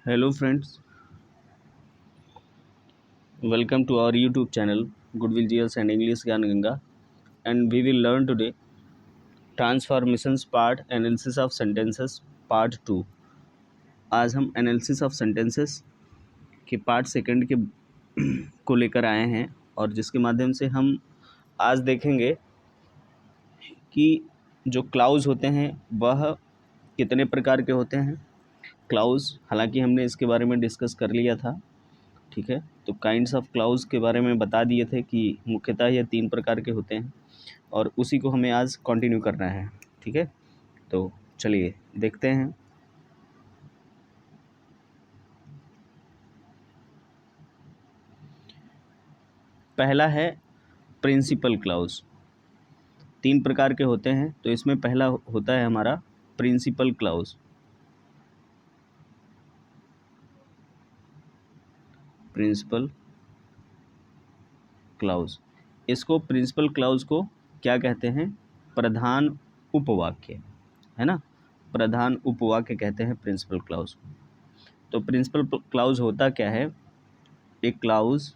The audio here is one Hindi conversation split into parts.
Hello friends, welcome to our YouTube channel Goodwill GS and English Gyan Ganga, and we will learn today Transformations Part Analysis of Sentences Part 2। आज हम एनालिसिस ऑफ सेंटेंसेस के पार्ट सेकंड के को लेकर आए हैं और जिसके माध्यम से हम आज देखेंगे कि जो क्लाउज होते हैं वह कितने प्रकार के होते हैं। क्लाउज हालांकि हमने इसके बारे में डिस्कस कर लिया था, ठीक है। तो काइंड्स ऑफ क्लाउज के बारे में बता दिए थे कि मुख्यतः ये 3 प्रकार के होते हैं और उसी को हमें आज कंटिन्यू करना है, ठीक है। तो चलिए देखते हैं। पहला है प्रिंसिपल क्लाउज। 3 प्रकार के होते हैं, तो इसमें पहला होता है हमारा प्रिंसिपल क्लाउज। प्रिंसिपल क्लाउज, इसको प्रिंसिपल क्लाउज को क्या कहते हैं? प्रधान उपवाक्य, है ना। प्रधान उपवाक्य कहते हैं प्रिंसिपल क्लाउज। तो प्रिंसिपल क्लाउज होता क्या है? एक clause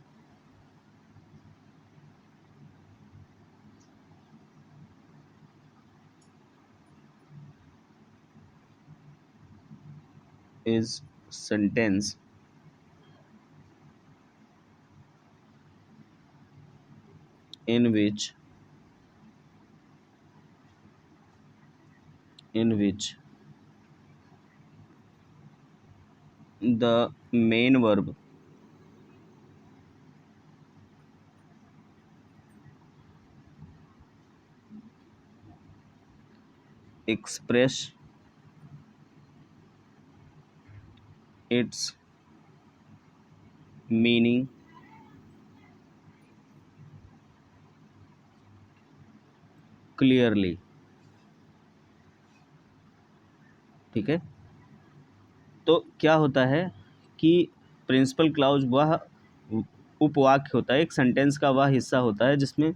is sentence in which the main verb express its meaning clearly, ठीक है। तो क्या होता है कि प्रिंसिपल क्लाउज वह उपवाक्य होता है, एक सेंटेंस का वह हिस्सा होता है जिसमें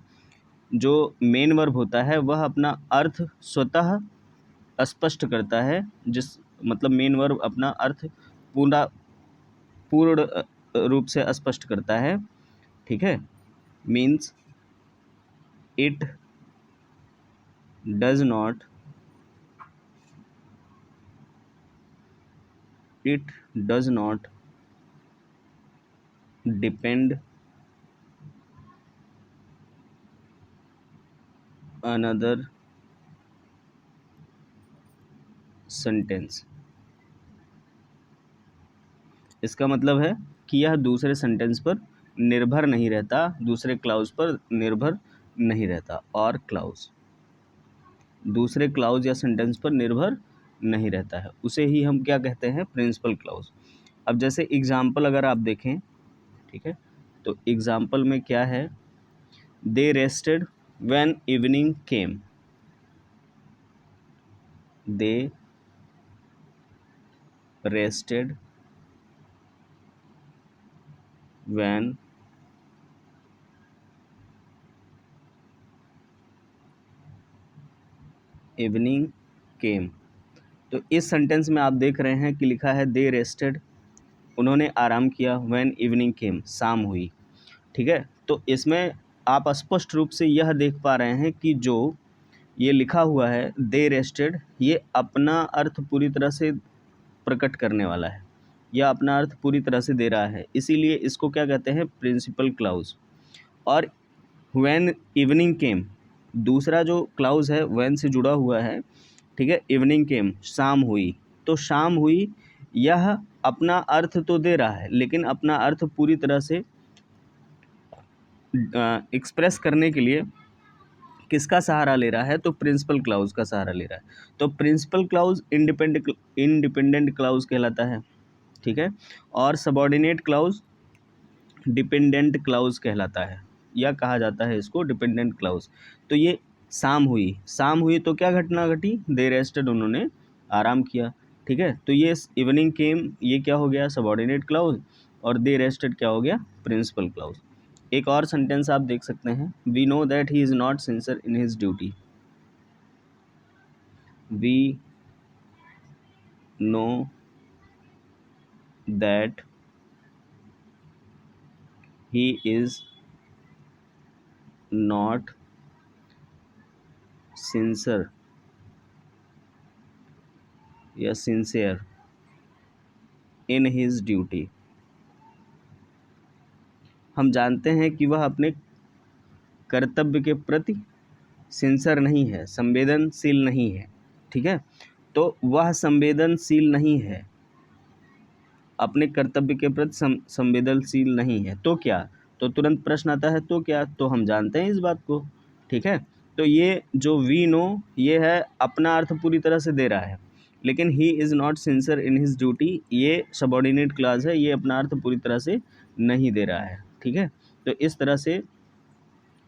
जो मेन वर्ब होता है वह अपना अर्थ स्वतः स्पष्ट करता है। जिस मतलब मेन वर्ब अपना अर्थ पूर्ण रूप से स्पष्ट करता है, ठीक है। Means it does not depend another sentence. इसका मतलब है कि यह दूसरे सेंटेंस पर निर्भर नहीं रहता, दूसरे क्लाउज पर निर्भर नहीं रहता। और क्लाउज दूसरे क्लाउज या सेंटेंस पर निर्भर नहीं रहता है, उसे ही हम क्या कहते हैं? Principal clause. अब जैसे एग्जाम्पल अगर आप देखें, ठीक है, तो एग्जाम्पल में क्या है? They rested when evening came. They rested when evening came. तो इस सेंटेंस में आप देख रहे हैं कि लिखा है दे रेस्टेड, उन्होंने आराम किया, व्हेन इवनिंग केम, शाम हुई, ठीक है। तो इसमें आप स्पष्ट रूप से यह देख पा रहे हैं कि जो ये लिखा हुआ है दे रेस्टेड, ये अपना अर्थ पूरी तरह से प्रकट करने वाला है, या अपना अर्थ पूरी तरह से दे रहा है, इसीलिए इसको क्या कहते हैं? Principal clause. और व्हेन इवनिंग केम, दूसरा जो क्लाउज है व्हेन से जुड़ा हुआ है, ठीक है। इवनिंग केम, शाम हुई। तो शाम हुई यह अपना अर्थ तो दे रहा है, लेकिन अपना अर्थ पूरी तरह से एक्सप्रेस करने के लिए किसका सहारा ले रहा है? तो प्रिंसिपल क्लाउज का सहारा ले रहा है। तो प्रिंसिपल क्लाउज इंडिपेंडेंट क्लाउज कहलाता है, ठीक है। और सबऑर्डिनेट क्लाउज डिपेंडेंट क्लाउज कहलाता है, या कहा जाता है इसको डिपेंडेंट क्लाउज। तो ये शाम हुई तो क्या घटना घटी? दे रेस्टेड, उन्होंने आराम किया, ठीक है। तो ये इवनिंग केम, ये क्या हो गया? Subordinate clause. और दे रेस्टेड क्या हो गया? Principal clause. एक और सेंटेंस आप देख सकते हैं, we know that he is not sincere in his duty. We know that he is not sincere या sincere in his duty। हम जानते हैं कि वह अपने कर्तव्य के प्रति सिंसियर नहीं है, संवेदनशील नहीं है। ठीक है, तो वह संवेदनशील नहीं है, अपने कर्तव्य के प्रति संवेदनशील नहीं है, तो क्या? तो तुरंत प्रश्न आता है तो क्या, तो हम जानते हैं इस बात को। ठीक है, तो ये जो वी नो ये है अपना अर्थ पूरी तरह से दे रहा है, लेकिन ही is not sincere in his duty ये सबऑर्डिनेट क्लॉज है, ये अपना अर्थ पूरी तरह से नहीं दे रहा है। ठीक है, तो इस तरह से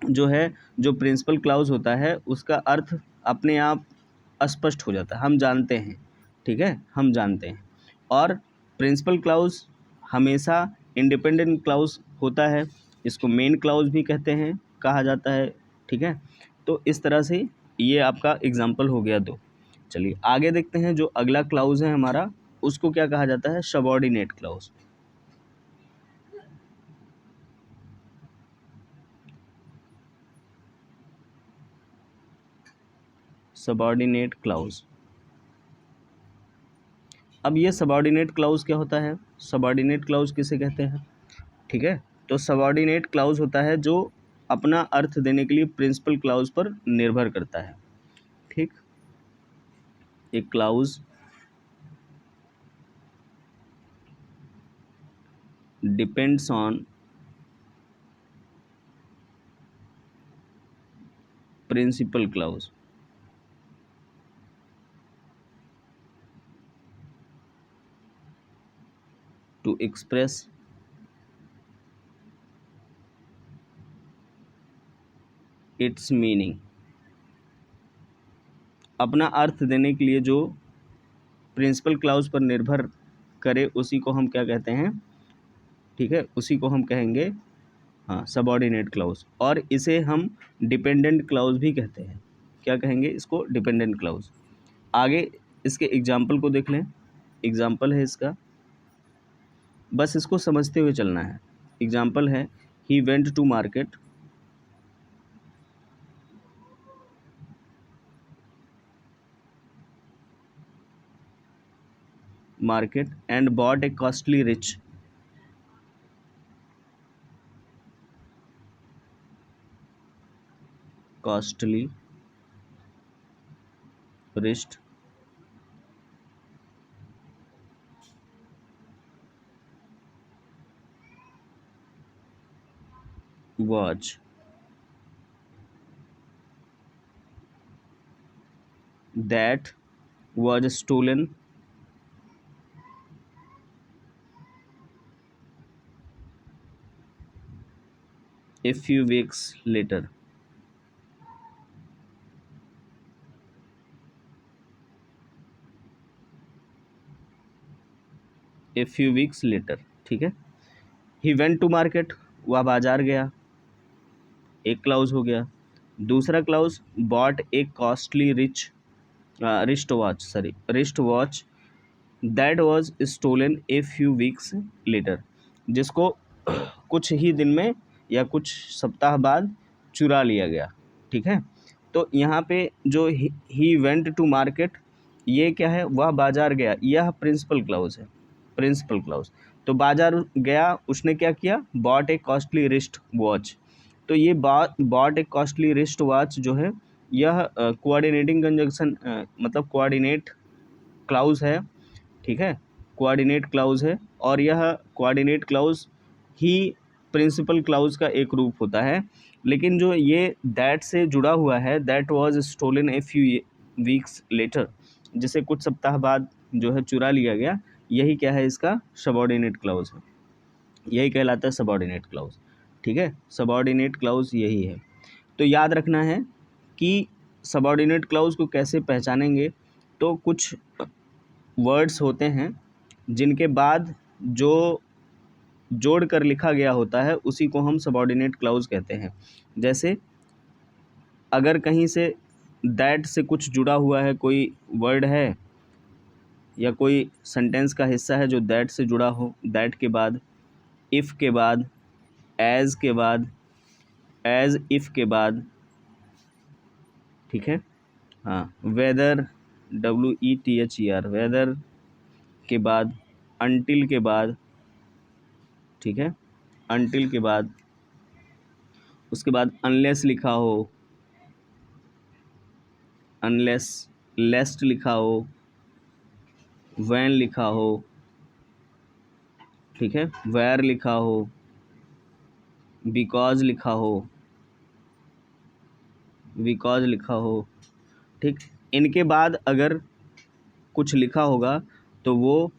जो है जो प्रिंसिपल क्लॉज होता है उसका अर्थ अपने आप अस्पष्ट हो जाता है, हम जानते हैं। ठीक है, हम जानते हैं। और प्रिंसिपल क्लॉज हमेशा इंडिपेंडेंट क्लॉज होता है, इसको मेन क्लॉज भी कहते हैं, कहा जाता है। ठीक है, तो इस तरह से ये आपका एग्जाम्पल हो गया 2। चलिए आगे देखते हैं, जो अगला क्लॉज है हमारा उसको क्या कहा जाता है? Subordinate clause. Subordinate clause. अब ये सबऑर्डिनेट क्लॉज क्या होता है? सबऑर्डिनेट क्लॉज किसे कहते हैं? ठीक है, तो सबऑर्डिनेट क्लॉज होता है जो अपना अर्थ देने के लिए प्रिंसिपल क्लॉज पर निर्भर करता है। ठीक, एक clause depends on principal clause. To express its meaning. अपना अर्थ देने के लिए जो प्रिंसिपल क्लॉज पर निर्भर करे उसी को हम क्या कहते हैं? ठीक है, उसी को हम कहेंगे हाँ सबऑर्डिनेट क्लॉज, और इसे हम डिपेंडेंट क्लॉज भी कहते हैं। क्या कहेंगे इसको? Dependent clause. आगे इसके एग्जाम्पल को देख लें। एग्जाम्पल है इसका, बस इसको समझते हुए चलना है। एग्जाम्पल है he went to market and bought a costly rich. Costly wrist watch that was stolen a few weeks later। a few weeks later। ठीक है, he went to market वह बाजार गया, एक क्लाउज हो गया। दूसरा clause bought a costly wrist watch that was stolen a few weeks later, जिसको कुछ ही दिन में या कुछ सप्ताह बाद चुरा लिया गया। ठीक है, तो यहाँ पे जो ही वेंट टू मार्केट ये क्या है? वह बाजार गया, यह प्रिंसिपल क्लॉज है। प्रिंसिपल क्लॉज, तो बाजार गया, उसने क्या किया? Bot a costly wrist watch. तो ये bot a costly wrist watch जो है यह कोऑर्डिनेटिंग कंजंक्शन मतलब कोऑर्डिनेट क्लाउज है। ठीक है, कोऑर्डिनेट क्लाउज है, और यह कोऑर्डिनेट क्लाउज ही प्रिंसिपल क्लाउज का एक रूप होता है। लेकिन जो ये दैट से जुड़ा हुआ है, that was stolen a few weeks later, जिसे कुछ सप्ताह बाद जो है चुरा लिया गया, यही क्या है? इसका सबऑर्डिनेट क्लाउज है, यही कहलाता है सबऑर्डिनेट क्लाउज। ठीक है, सबऑर्डिनेट क्लाउज यही है। तो याद रखना है कि सबऑर्डिनेट क्लाउज को कैसे पहचानेंगे। तो कुछ वर्ड्स होते हैं जिनके बाद जो जोड़ कर लिखा गया होता है उसी को हम सबऑर्डिनेट क्लाउज कहते हैं। जैसे अगर कहीं से दैट से कुछ जुड़ा हुआ है, कोई वर्ड है, या कोई सेंटेंस का हिस्सा है जो दैट से जुड़ा हो, दैट के बाद, इफ़ के बाद, एज़ के बाद, एज़ इफ़ के बाद, ठीक है। हाँ, वेदर, WETHER, वेदर के बाद, अनटिल के बाद, ठीक है, अनटिल के बाद, उसके बाद अनलेस लिखा हो, अनलेस, लेस्ट लिखा हो, व्हेन लिखा हो, ठीक है, वेयर लिखा हो, बिकॉज लिखा हो, बिकॉज लिखा हो, ठीक। इनके बाद अगर कुछ लिखा होगा तो वो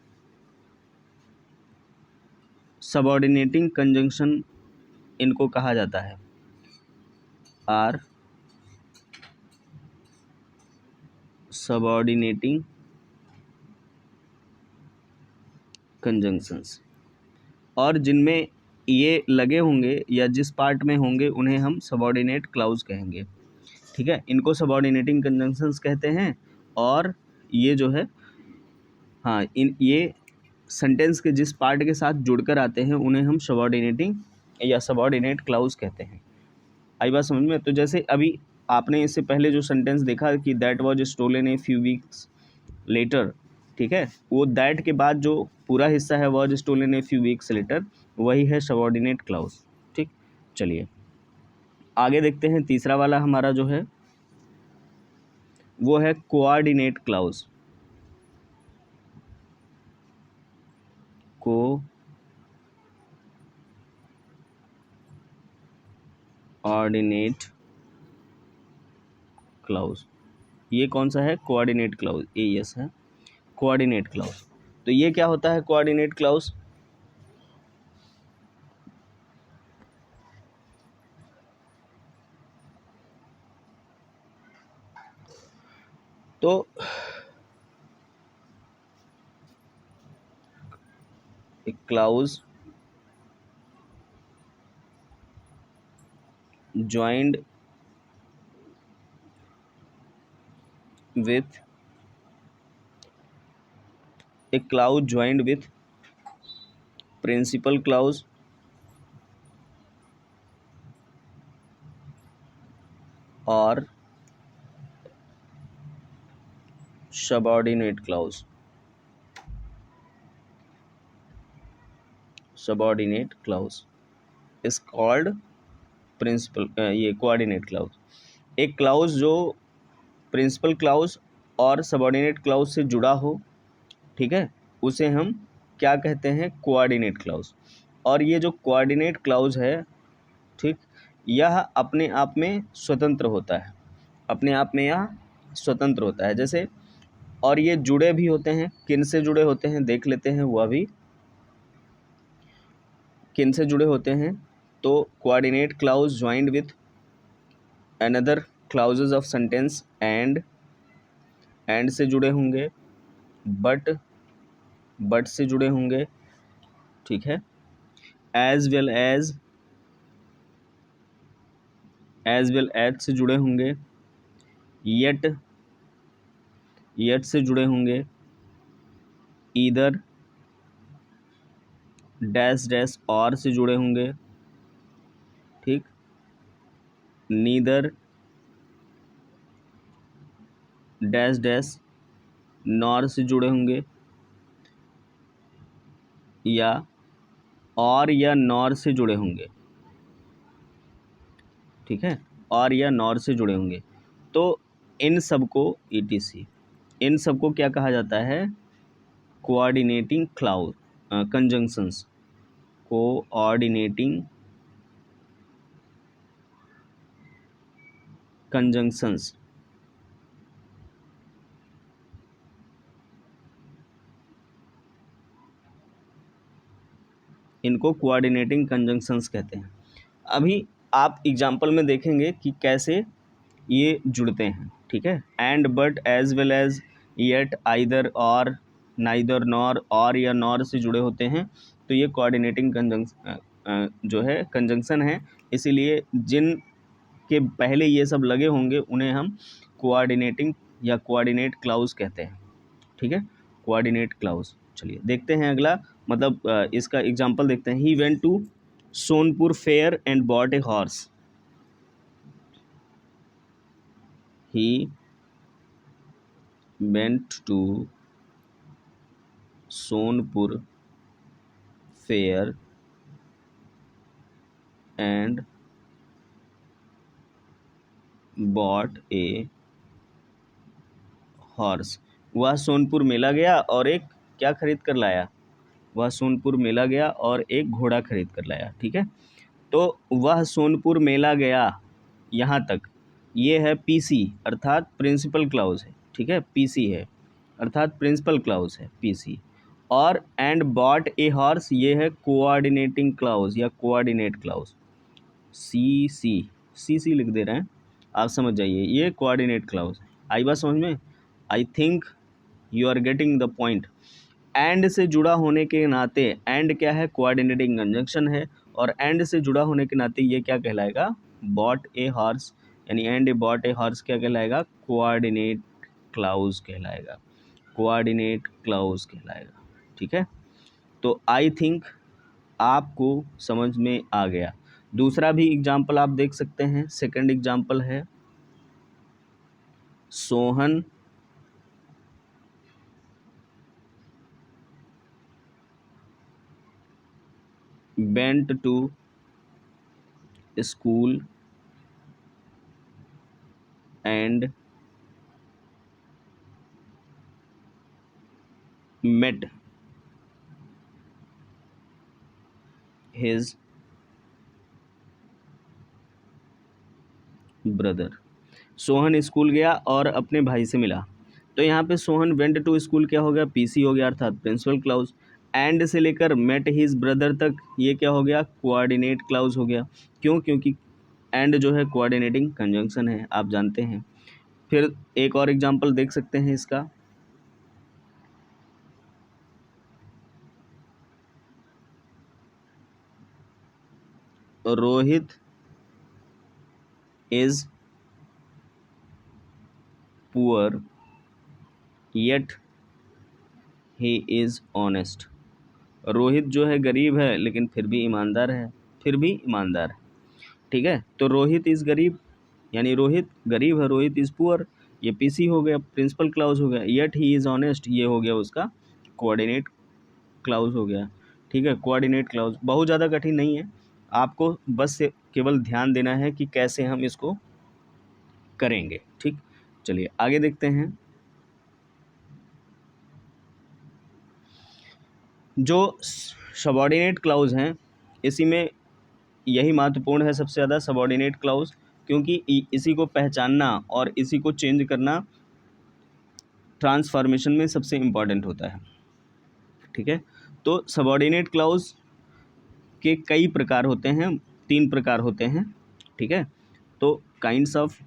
सबऑर्डिनेटिंग कंजंक्शन इनको कहा जाता है, आर सबऑर्डिनेटिंग कंजंक्शंस। और जिनमें ये लगे होंगे या जिस पार्ट में होंगे उन्हें हम सबऑर्डिनेट क्लाउज कहेंगे, ठीक है। इनको सबऑर्डिनेटिंग कंजंक्शंस कहते हैं। और ये जो है, हाँ, ये सेंटेंस के जिस पार्ट के साथ जुड़कर आते हैं उन्हें हम सबऑर्डिनेटिंग या सबऑर्डिनेट क्लाउज कहते हैं। आई बात समझ में? तो जैसे अभी आपने इससे पहले जो सेंटेंस देखा कि that was stolen a few weeks later, ठीक है, वो दैट के बाद जो पूरा हिस्सा है was stolen a few weeks later, वही है सबऑर्डिनेट क्लाउज, ठीक। चलिए आगे देखते हैं। तीसरा वाला हमारा जो है वो है कोऑर्डिनेट क्लाउज। कोऑर्डिनेट क्लाउज, ये कौन सा है? कोऑर्डिनेट क्लाउज, AES है कोऑर्डिनेट क्लाउज। तो ये क्या होता है कोऑर्डिनेट क्लाउज? तो एक clause joined with a clause joined with principal clause or subordinate clause, subordinate clause is called principal, ये कोऑर्डिनेट क्लाउज। एक क्लाउज जो प्रिंसिपल क्लाउज और सबऑर्डिनेट क्लाउज से जुड़ा हो, ठीक है, उसे हम क्या कहते हैं? Coordinate clause. और ये जो कोऑर्डिनेट क्लाउज है, ठीक, यह अपने आप में स्वतंत्र होता है, अपने आप में यह स्वतंत्र होता है। जैसे, और ये जुड़े भी होते हैं, किन से जुड़े होते हैं देख लेते हैं, वह भी किन से जुड़े होते हैं। तो coordinate clause joined with another clauses of sentence, and से जुड़े होंगे, बट से जुड़े होंगे, ठीक है, एज वेल एज से जुड़े होंगे, येट से जुड़े होंगे, ईदर डैश और से जुड़े होंगे, ठीक, नीदर डैश नॉर से जुड़े होंगे, या और या नॉर से जुड़े होंगे, ठीक है, और या नॉर से जुड़े होंगे। तो इन सबको ETC, इन सबको क्या कहा जाता है? Coordinating clause conjunctions, coordinating conjunctions. इनको कोऑर्डिनेटिंग कंजंक्शंस कहते हैं। अभी आप एग्जाम्पल में देखेंगे कि कैसे ये जुड़ते हैं, ठीक है। And, but, as well as, yet, either, और, नाइदर, नॉर, और या नॉर से जुड़े होते हैं। तो ये कोऑर्डिनेटिंग कंजंक्शन जो है कंजंक्शन है। इसीलिए जिन के पहले ये सब लगे होंगे उन्हें हम कोऑर्डिनेटिंग या कोऑर्डिनेट क्लाउज कहते हैं, ठीक है। Coordinate clause. चलिए देखते हैं अगला, मतलब इसका एग्जांपल देखते हैं। He went to Sonpur fair and bought a horse. He went to Sonpur fair and bought a horse. वह सोनपुर मेला गया और एक क्या खरीद कर लाया? वह सोनपुर मेला गया और एक घोड़ा खरीद कर लाया। ठीक है, तो वह सोनपुर मेला गया, यहाँ तक ये है पीसी अर्थात प्रिंसिपल क्लाउज है। ठीक है, पीसी है अर्थात प्रिंसिपल क्लाउज है पीसी। और एंड बॉट ए हॉर्स ये है कोऑर्डिनेटिंग क्लाउज या कोऑर्डिनेट क्लाउज, सी सी सी सी लिख दे रहे हैं, आप समझ जाइए ये कोऑर्डिनेट क्लाउज है। आई बात समझ में? I think you are getting the point. And से जुड़ा होने के नाते, एंड क्या है? कोऑर्डिनेटिंग कंजंक्शन है, और एंड से जुड़ा होने के नाते ये क्या कहलाएगा? बॉट ए हॉर्स, यानी and A bot a horse क्या कहलाएगा? कोऑर्डिनेट क्लाउज कहलाएगा, कोऑर्डिनेट क्लाउज कहलाएगा। ठीक है, तो आई थिंक आपको समझ में आ गया। दूसरा भी एग्जाम्पल आप देख सकते हैं। सेकंड एग्जाम्पल है Sohan went to school and met his brother। Sohan school गया और अपने भाई से मिला। तो यहाँ पे सोहन वेंट टू स्कूल क्या हो गया? पीसी हो गया अर्थात प्रिंसिपल क्लाउज। एंड से लेकर मेट हिज ब्रदर तक ये क्या हो गया? कोऑर्डिनेट क्लाउज हो गया। क्यों? क्योंकि एंड जो है कोऑर्डिनेटिंग कंजंक्शन है, आप जानते हैं। फिर एक और एग्जांपल देख सकते हैं इसका। Rohit is poor yet he is honest. Rohit जो है गरीब है लेकिन फिर भी ईमानदार है, फिर भी ईमानदार है। ठीक है, तो रोहित इज़ गरीब, यानी रोहित गरीब है, रोहित इज़ पुअर, ये पीसी हो गया, प्रिंसिपल क्लाउज हो गया। येट ही इज़ ऑनेस्ट ये हो गया उसका कोऑर्डिनेट क्लाउज हो गया। ठीक है, कोऑर्डिनेट क्लाउज बहुत ज़्यादा कठिन नहीं है, आपको बस से केवल ध्यान देना है कि कैसे हम इसको करेंगे। ठीक, चलिए आगे देखते हैं। जो सबॉर्डिनेट क्लाउज हैं, इसी में यही महत्वपूर्ण है सबसे ज़्यादा, सबॉर्डिनेट क्लाउज, क्योंकि इसी को पहचानना और इसी को चेंज करना ट्रांसफॉर्मेशन में सबसे इम्पॉर्टेंट होता है। ठीक है, तो सबॉर्डिनेट क्लाउज के कई प्रकार होते हैं, 3 प्रकार होते हैं। ठीक है, तो kinds of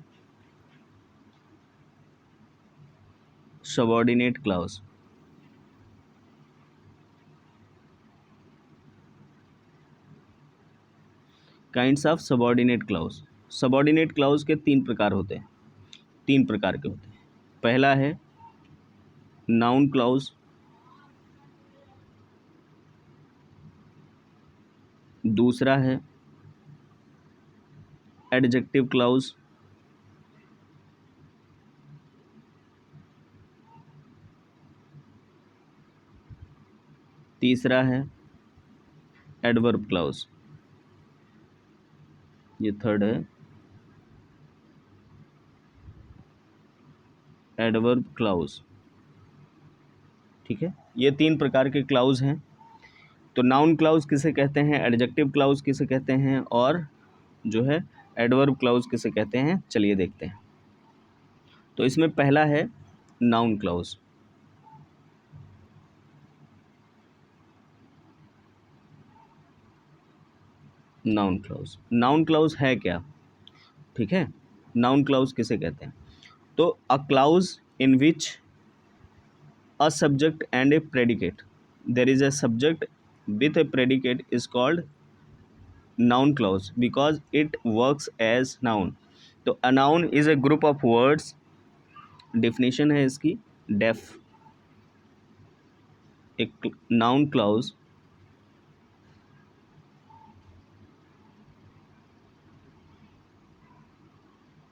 subordinate clause. Kinds of subordinate clause. Subordinate clause के 3 प्रकार होते हैं, 3 प्रकार के होते हैं। पहला है नाउन क्लाउज, दूसरा है एडजेक्टिव क्लाउज, तीसरा है एडवर्ब क्लाउज, ये थर्ड है एडवर्ब क्लाउज। ठीक है, ये 3 प्रकार के क्लाउज हैं। तो नाउन क्लाउज किसे कहते हैं, एडजेक्टिव क्लाउज किसे कहते हैं, और जो है एडवर्ब क्लाउज किसे कहते हैं, चलिए देखते हैं। तो इसमें पहला है noun clause. Noun clause, noun clause है क्या? ठीक है, नाउन क्लाउज किसे कहते हैं? तो a clause in which a subject and a predicate, there is a subject with a predicate is called noun clause because it works as noun। तो a noun is a group of words, definition है इसकी def, A noun clause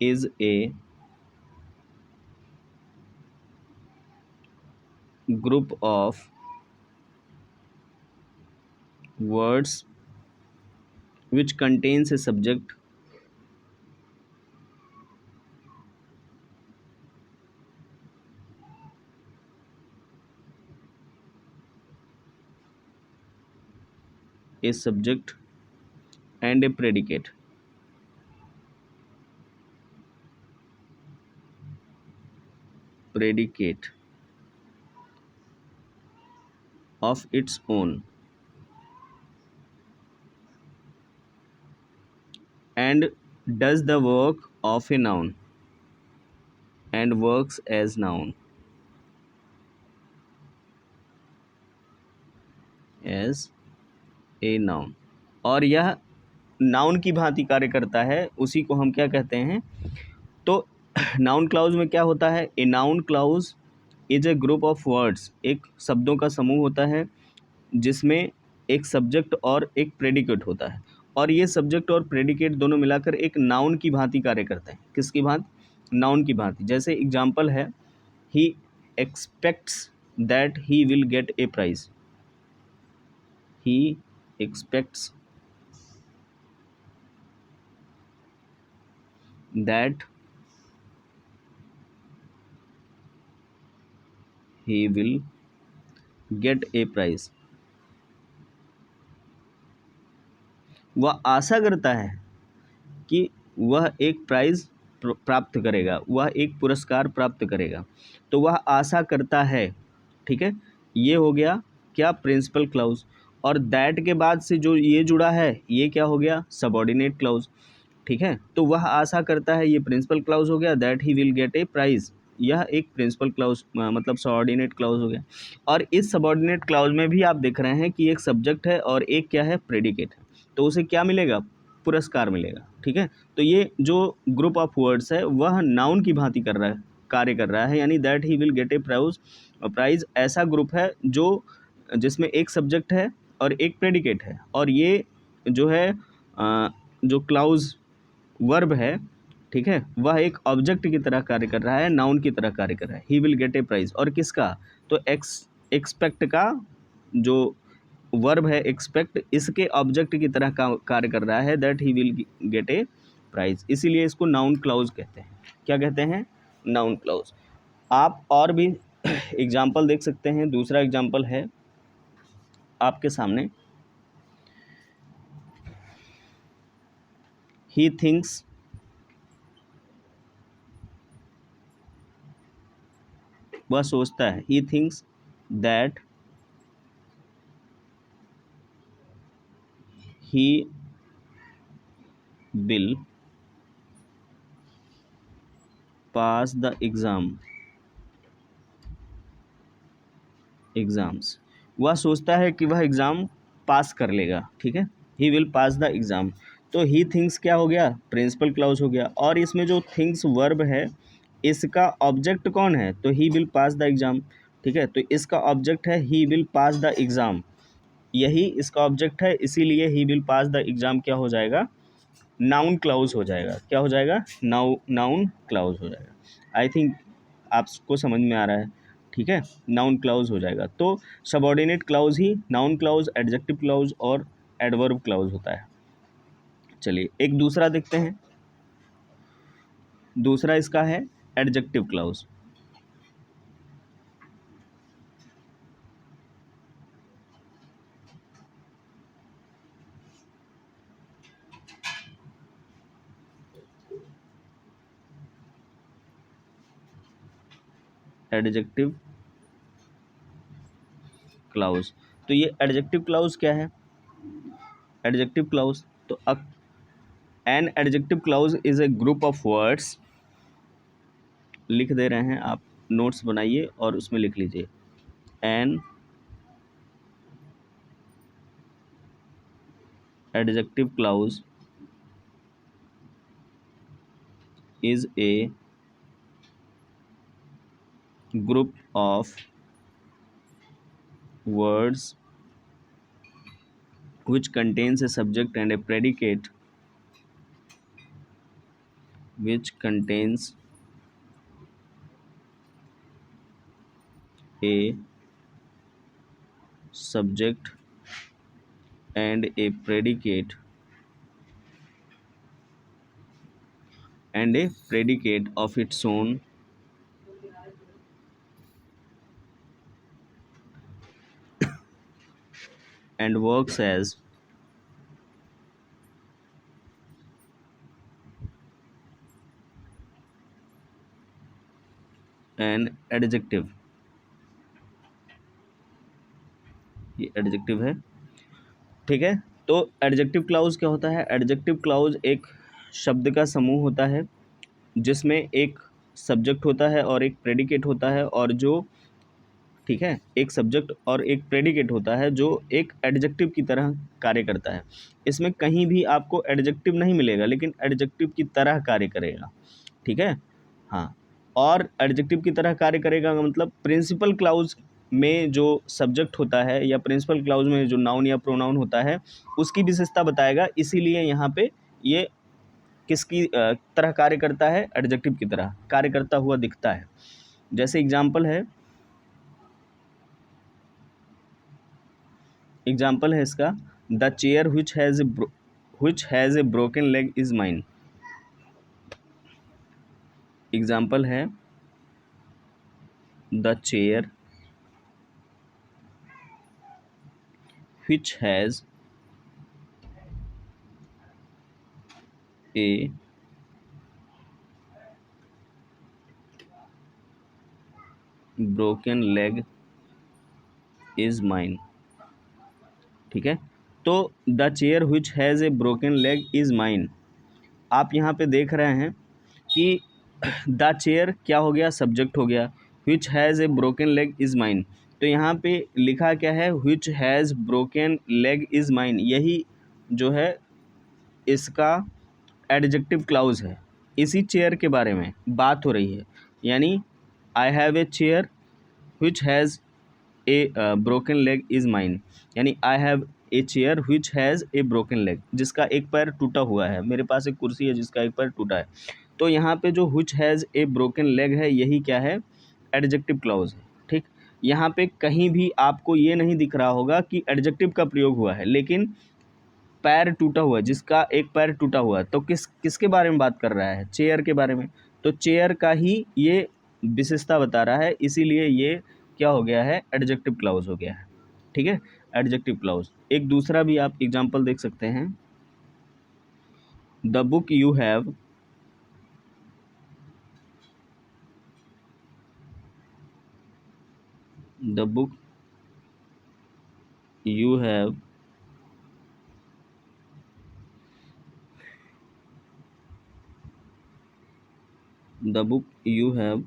is a group of words which contains a subject a subject and a predicate of its own, and does the work of a noun and works as a noun। और यह नाउन की भांति कार्य करता है, उसी को हम क्या कहते हैं? तो नाउन क्लाउज में क्या होता है? A noun clause is a group of words, एक शब्दों का समूह होता है जिसमें एक सब्जेक्ट और एक प्रेडिकेट होता है, और ये सब्जेक्ट और प्रेडिकेट दोनों मिलाकर एक नाउन की भांति कार्य करते हैं। किसकी भांति? नाउन की भांति। जैसे एग्जाम्पल है, he expects that he will get a prize. He expects that he will get a prize। वह आशा करता है कि वह एक प्राइज प्राप्त करेगा, वह एक पुरस्कार प्राप्त करेगा। तो वह आशा करता है, ठीक है। ये हो गया क्या? Principal clause. और दैट के बाद से जो ये जुड़ा है, ये क्या हो गया? सबऑर्डिनेट क्लाउज, ठीक है। तो वह आशा करता है, ये प्रिंसिपल क्लाउज हो गया। That he will get a prize, यह एक प्रिंसिपल क्लाउज मतलब सबऑर्डिनेट क्लाउज हो गया। और इस सबऑर्डिनेट क्लाउज में भी आप देख रहे हैं कि एक सब्जेक्ट है और एक क्या है? प्रेडिकेट है। तो उसे क्या मिलेगा? पुरस्कार मिलेगा, ठीक है। तो ये जो ग्रुप ऑफ वर्ड्स है वह नाउन की भांति कर रहा है, कार्य कर रहा है, यानी that he will get a prize ऐसा ग्रुप है जो जिसमें एक सब्जेक्ट है और एक प्रेडिकेट है, और ये जो है जो क्लाउज वर्ब है, ठीक है, वह एक ऑब्जेक्ट की तरह कार्य कर रहा है, नाउन की तरह कार्य कर रहा है। He will get a prize, और किसका? तो एक्सपेक्ट का जो वर्ब है एक्सपेक्ट, इसके ऑब्जेक्ट की तरह का कार्य कर रहा है, that he will get a prize. इसीलिए इसको नाउन क्लाउज कहते हैं। क्या कहते हैं? Noun clause. आप और भी एग्जाम्पल देख सकते हैं। दूसरा एग्जाम्पल है आपके सामने, ही थिंक्स वह सोचता है, he thinks that he will pass the exams. वह सोचता है कि वह एग्ज़ाम पास कर लेगा, ठीक है। He will pass the exam. तो ही थिंक्स क्या हो गया? प्रिंसिपल क्लाउज हो गया। और इसमें जो थिंक्स वर्ब है, इसका ऑब्जेक्ट कौन है? तो he will pass the exam, ठीक है। तो इसका ऑब्जेक्ट है he will pass the exam, यही इसका ऑब्जेक्ट है, इसीलिए he will pass the exam क्या हो जाएगा? नाउन क्लाउज हो जाएगा। क्या हो जाएगा? नाउन क्लाउज हो जाएगा। आई थिंक आपको समझ में आ रहा है, ठीक है। नाउन क्लाउज हो जाएगा। तो सबऑर्डिनेट क्लाउज ही नाउन क्लाउज, एडजेक्टिव क्लाउज और एडवर्ब क्लाउज होता है। चलिए एक दूसरा देखते हैं। दूसरा इसका है एडजेक्टिव क्लाउज। Adjective clause. तो ये एडजेक्टिव क्लाउज क्या है? एडजेक्टिव क्लाउज तो an adjective clause is a group of words, लिख दे रहे हैं आप, नोट्स बनाइए और उसमें लिख लीजिए। An adjective clause is a group of words which contains a subject and a predicate, which contains a subject and a predicate of its own, and works as an adjective। ये एडजेक्टिव है, ठीक है। तो एडजेक्टिव क्लाउज क्या होता है? एडजेक्टिव क्लाउज एक शब्द का समूह होता है जिसमें एक सब्जेक्ट होता है और एक प्रेडिकेट होता है, और जो, ठीक है, एक सब्जेक्ट और एक प्रेडिकेट होता है जो एक एडजेक्टिव की तरह कार्य करता है। इसमें कहीं भी आपको एडजेक्टिव नहीं मिलेगा, लेकिन एडजेक्टिव की तरह कार्य करेगा, ठीक है। हाँ, और एडजेक्टिव की तरह कार्य करेगा का मतलब प्रिंसिपल क्लाउज में जो सब्जेक्ट होता है या प्रिंसिपल क्लाउज में जो नाउन या प्रोनाउन होता है उसकी विशेषता बताएगा। इसीलिए यहाँ पे ये किसकी तरह कार्य करता है? एडजेक्टिव की तरह कार्य करता हुआ दिखता है। जैसे एग्जाम्पल है इसका, the chair which has a broken leg is mine। Example है, the chair which has a broken leg is mine, ठीक है। तो the chair which has a broken leg is mine, आप यहाँ पे देख रहे हैं कि द चेयर क्या हो गया? सब्जेक्ट हो गया। which has a broken leg is mine, तो यहाँ पे लिखा क्या है? which has broken leg is mine, यही जो है इसका एडजेक्टिव क्लाउज है। इसी चेयर के बारे में बात हो रही है, यानी I have a chair which has a broken leg is mine, यानी I have a chair which has a broken leg, जिसका एक पैर टूटा हुआ है। मेरे पास एक कुर्सी है जिसका एक पैर टूटा है। तो यहाँ पे जो which has a broken leg है, यही क्या है? एडजेक्टिव क्लाउज है, ठीक। यहाँ पे कहीं भी आपको ये नहीं दिख रहा होगा कि एडजेक्टिव का प्रयोग हुआ है, लेकिन पैर टूटा हुआ, जिसका एक पैर टूटा हुआ, तो किसके बारे में बात कर रहा है? चेयर के बारे में। तो चेयर का ही ये विशेषता बता रहा है, इसीलिए ये क्या हो गया है? एडजेक्टिव क्लाउज हो गया है, ठीक है। Adjective clause. एक दूसरा भी आप एग्जांपल देख सकते हैं, the book you have the book you have the book you have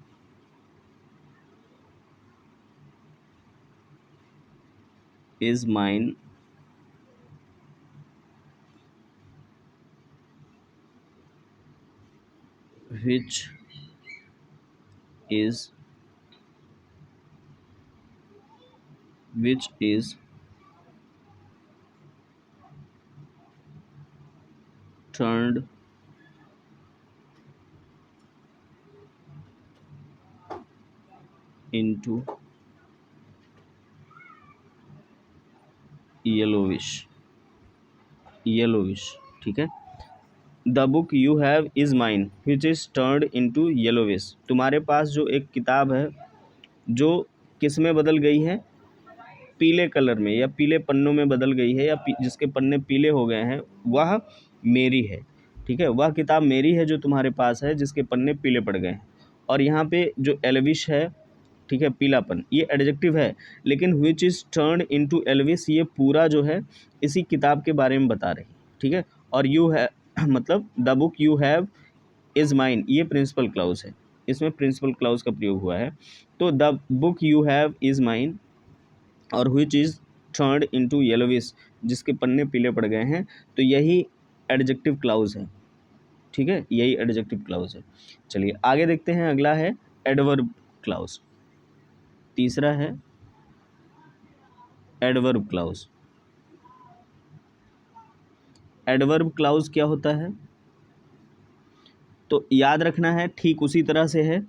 is mine, which is turned into yellowish, ठीक है। The book you have is mine which is turned into yellowish, तुम्हारे पास जो एक किताब है जो किस में बदल गई है? पीले कलर में या पीले पन्नों में बदल गई है, या जिसके पन्ने पीले हो गए हैं, वह मेरी है, ठीक है। वह किताब मेरी है जो तुम्हारे पास है, जिसके पन्ने पीले पड़ गए हैं। और यहाँ पे जो एलविश है, ठीक है, पीलापन, ये एडजेक्टिव है, लेकिन विच इज़ टर्न्ड इनटू एलविश ये पूरा जो है इसी किताब के बारे में बता रही, ठीक है। और यू है मतलब the book you have is mine, ये प्रिंसिपल क्लाउज है, इसमें प्रिंसिपल क्लाउज का प्रयोग हुआ है। तो the book you have is mine और which is turned into yellowish, जिसके पन्ने पीले पड़ गए हैं, तो यही एडजेक्टिव क्लाउज है, ठीक है, यही एडजेक्टिव क्लाउज है। चलिए आगे देखते हैं, अगला है एडवर्ब क्लाउज। तीसरा है एडवर्ब क्लाउज। एडवर्ब क्लाउज क्या होता है, तो याद रखना है ठीक उसी तरह से है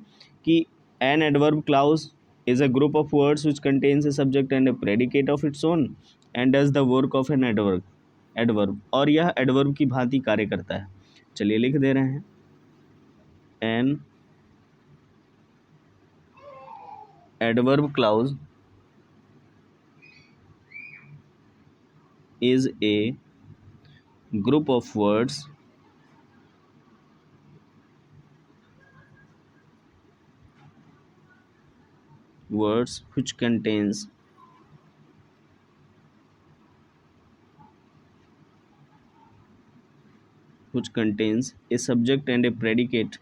कि an adverb clause is a group of words which contains a subject and a predicate of its own and does the work of an adverb, और यह एडवर्ब की भांति कार्य करता है। चलिए लिख दे रहे हैं, an adverb clause is a group of words which contains a subject and a predicate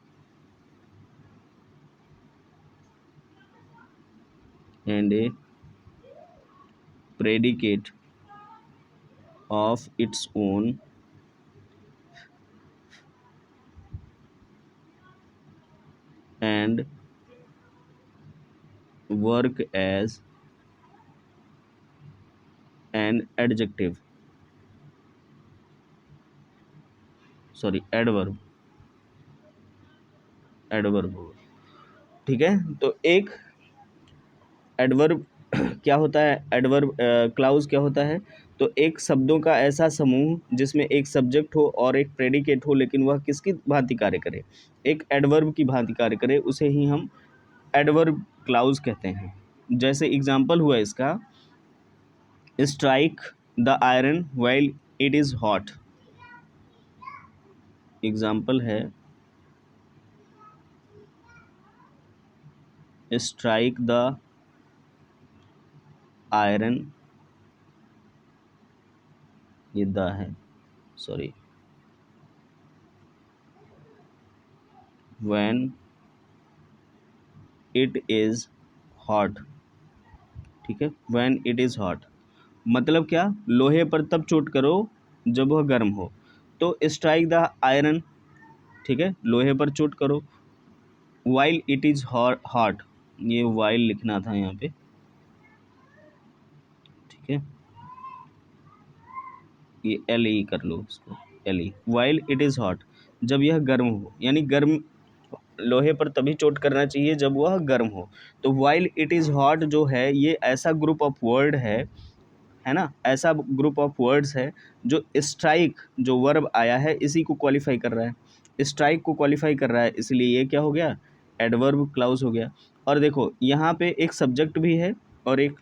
of its own and work as an adverb, ठीक है। तो एक एडवर्ब क्या होता है, एडवर्ब क्लाउज क्या होता है, तो एक शब्दों का ऐसा समूह जिसमें एक सब्जेक्ट हो और एक प्रेडिकेट हो, लेकिन वह किसकी भांति कार्य करे, एक एडवर्ब की भांति कार्य करे, उसे ही हम एडवर्ब क्लाउज कहते हैं। जैसे एग्जाम्पल हुआ इसका, strike the iron while it is hot. Example है स्ट्राइक द आयरन, ये द है, sorry, when it is hot, ठीक है, व्हेन इट इज हॉट मतलब क्या, लोहे पर तब चोट करो जब वह गर्म हो, तो स्ट्राइक द आयरन, ठीक है, लोहे पर चोट करो, वाइल इट इज हॉट, ये वाइल लिखना था यहाँ पे, ठीक है, ये एल ई कर लो इसको, L E, while it is hot, जब यह गर्म हो, यानी गर्म लोहे पर तभी चोट करना चाहिए जब वह गर्म हो। तो वाइल इट इज हॉट जो है ये ऐसा ग्रुप ऑफ वर्ड है ना, ऐसा ग्रुप ऑफ वर्ड्स है जो स्ट्राइक जो वर्ब आया है इसी को क्वालिफाई कर रहा है, स्ट्राइक को क्वालिफाई कर रहा है, इसलिए ये क्या हो गया, एडवर्ब क्लाउज हो गया। और देखो यहाँ पे एक सब्जेक्ट भी है और एक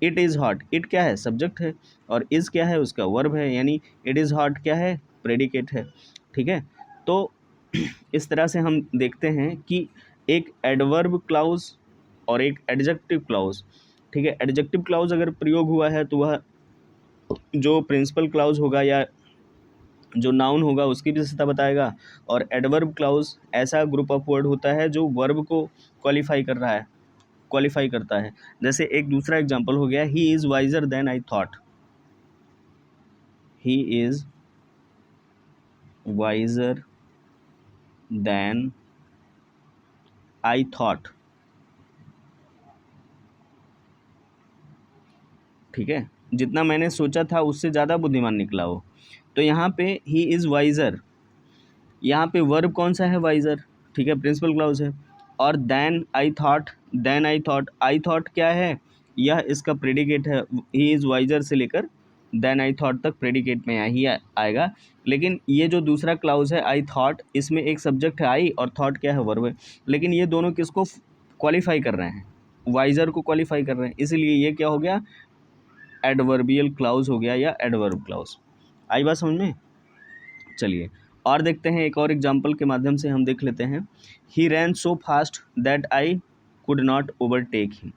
इट इज़ हॉट, इट क्या है, सब्जेक्ट है, और इज़ क्या है, उसका वर्ब है, यानी इट इज़ हॉट क्या है, प्रेडिकेट है, ठीक है। तो इस तरह से हम देखते हैं कि एक एडवर्ब क्लाउज और एक एडजेक्टिव क्लाउज, ठीक है, एडजेक्टिव क्लाउज अगर प्रयोग हुआ है तो वह जो प्रिंसिपल क्लाउज होगा या जो नाउन होगा उसकी विशेषता बताएगा, और एडवर्ब क्लाउज ऐसा ग्रुप ऑफ वर्ड होता है जो वर्ब को क्वालिफाई करता है। जैसे एक दूसरा एग्जांपल हो गया, he is wiser than I thought, he is wiser than I thought, ठीक है, जितना मैंने सोचा था उससे ज़्यादा बुद्धिमान निकला वो। तो यहाँ पे ही इज़ वाइजर, यहाँ पे वर्ब कौन सा है, वाइजर, ठीक है, प्रिंसिपल क्लाउज है, और देन आई थॉट क्या है, यह इसका प्रेडिकेट है, ही इज़ वाइजर से लेकर देन आई थॉट तक प्रेडिकेट में ही आएगा। लेकिन ये जो दूसरा क्लाउज है आई थॉट, इसमें एक सब्जेक्ट है आई और थॉट क्या है, वर्ब है, लेकिन ये दोनों किसको क्वालिफाई कर रहे हैं, वाइजर को क्वालिफाई कर रहे हैं, इसलिए ये क्या हो गया, एडवर्बियल क्लाउज हो गया या एडवर्ब क्लाउज। आई बात समझ में। चलिए और देखते हैं, एक और एग्जाम्पल के माध्यम से हम देख लेते हैं, he ran so fast that I could not overtake him,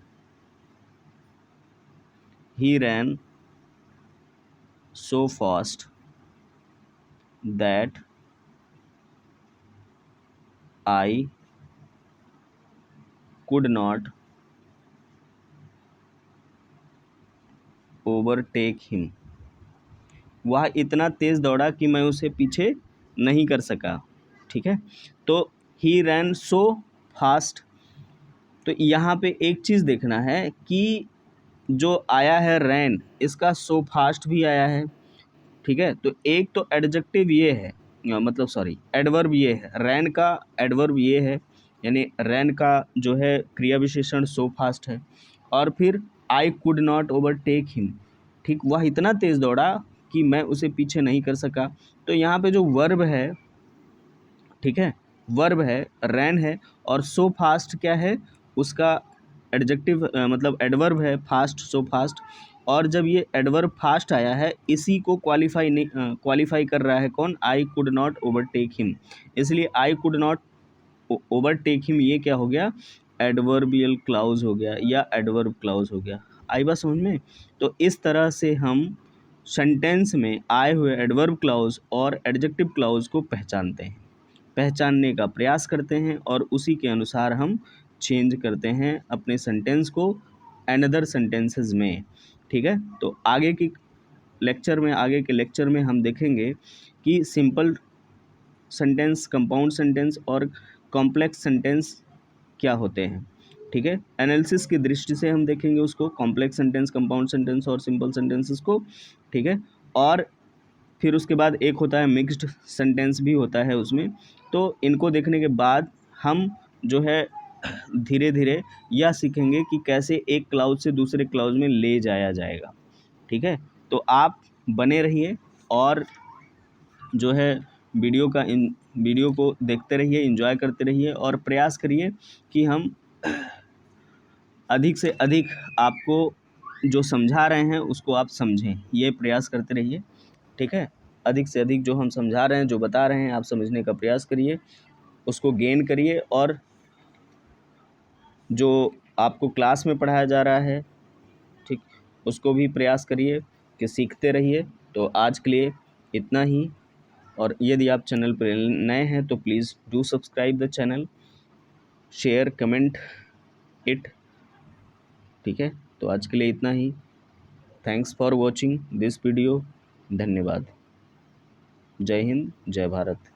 he ran so fast that I could not overtake him, वह इतना तेज़ दौड़ा कि मैं उसे पीछे नहीं कर सका, ठीक है। तो ही रैन सो फास्ट, तो यहाँ पे एक चीज़ देखना है कि जो आया है रैन, इसका सो फास्ट भी आया है, ठीक है। तो एक तो एडजेक्टिव ये है, मतलब सॉरी एडवर्ब ये है, रैन का एडवर्ब ये है, यानी रैन का जो है क्रिया विशेषण सो फास्ट है। और फिर आई कुड नॉट ओवरटेक हिम, ठीक, वह इतना तेज़ दौड़ा कि मैं उसे पीछे नहीं कर सका। तो यहाँ पे जो वर्ब है, ठीक है, वर्ब है, रैन है, और सो फास्ट क्या है, उसका एडजेक्टिव मतलब एडवर्ब है, फास्ट, सो फास्ट। और जब ये एडवर्ब फास्ट आया है, इसी को क्वालिफाई नहीं क्वालिफाई कर रहा है कौन, I could not overtake him. इसलिए I could not overtake him ये क्या हो गया, एडवर्बियल क्लाउज हो गया या एडवर्ब क्लाउज हो गया। आई बात समझ में। तो इस तरह से हम सेंटेंस में आए हुए एडवर्ब क्लाउज और एडजेक्टिव क्लाउज को पहचानते हैं, पहचानने का प्रयास करते हैं, और उसी के अनुसार हम चेंज करते हैं अपने सेंटेंस को अनदर सेंटेंसेस में, ठीक है। तो आगे के लेक्चर में हम देखेंगे कि सिंपल सेंटेंस, कंपाउंड सेंटेंस और कॉम्प्लेक्स सेंटेंस क्या होते हैं, ठीक है। एनालिसिस की दृष्टि से हम देखेंगे उसको, कॉम्प्लेक्स सेंटेंस, कंपाउंड सेंटेंस और सिंपल सेंटेंसेस को, ठीक है। और फिर उसके बाद एक होता है मिक्स्ड सेंटेंस भी होता है उसमें। तो इनको देखने के बाद हम जो है धीरे धीरे यह सीखेंगे कि कैसे एक क्लाउज से दूसरे क्लाउज में ले जाया जाएगा, ठीक है। तो आप बने रहिए और जो है वीडियो को देखते रहिए, एंजॉय करते रहिए, और प्रयास करिए कि हम अधिक से अधिक आपको जो समझा रहे हैं उसको आप समझें, ये प्रयास करते रहिए, ठीक है। अधिक से अधिक जो हम समझा रहे हैं, जो बता रहे हैं, आप समझने का प्रयास करिए, उसको गेन करिए, और जो आपको क्लास में पढ़ाया जा रहा है, ठीक, उसको भी प्रयास करिए कि सीखते रहिए। तो आज के लिए इतना ही, और यदि आप चैनल पर नए हैं तो please do subscribe the channel, share, comment it, ठीक है। तो आज के लिए इतना ही। Thanks for watching this video. धन्यवाद। जय हिंद, जय भारत।